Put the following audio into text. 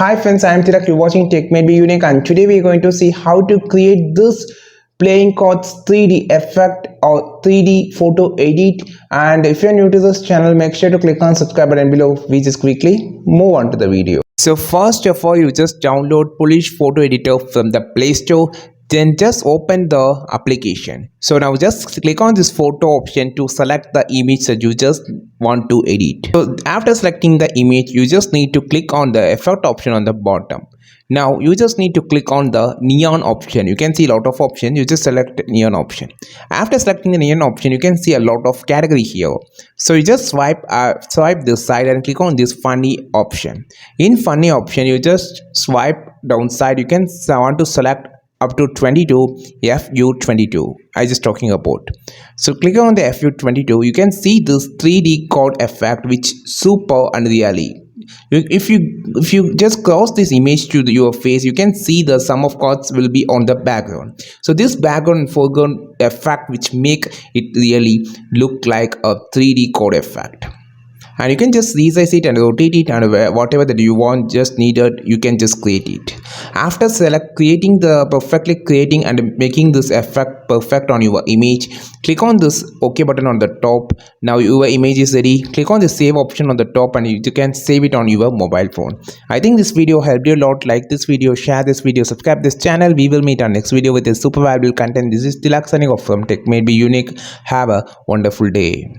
Hi friends, I am Tilak. You're watching Tech May Be Unique, and today we are going to see how to create this playing cards 3D effect or 3D photo edit. And if you're new to this channel, make sure to click on subscribe button below. We just quickly move on to the video. So first of all, you just download Polish Photo Editor from the Play Store. Then just open the application. So now just click on this photo option to select the image that you just want to edit. So after selecting the image, you just need to click on the effect option on the bottom. Now you just need to click on the neon option. You can see a lot of options. You just select neon option. After selecting the neon option, you can see a lot of category here. So you just swipe this side and click on this funny option. In funny option, you just swipe downside. You can want to select up to 22 FU22 I just talking about. So click on the FU22. You can see this 3D card effect which super and really. If you just cross this image to your face, you can see the sum of cards will be on the background. So this background and foreground effect which make it really look like a 3D code effect. And you can just resize it and rotate it, and whatever that you want just needed, you can just create it. After perfectly creating and making this effect perfect on your image, click on this OK button on the top. Now your image is ready. Click on the save option on the top and you can save it on your mobile phone. I think this video helped you a lot. Like this video, share this video, subscribe this channel. We will meet our next video with a super valuable content. This is Tilak signing off from Tech May Be Unique. Have a wonderful day.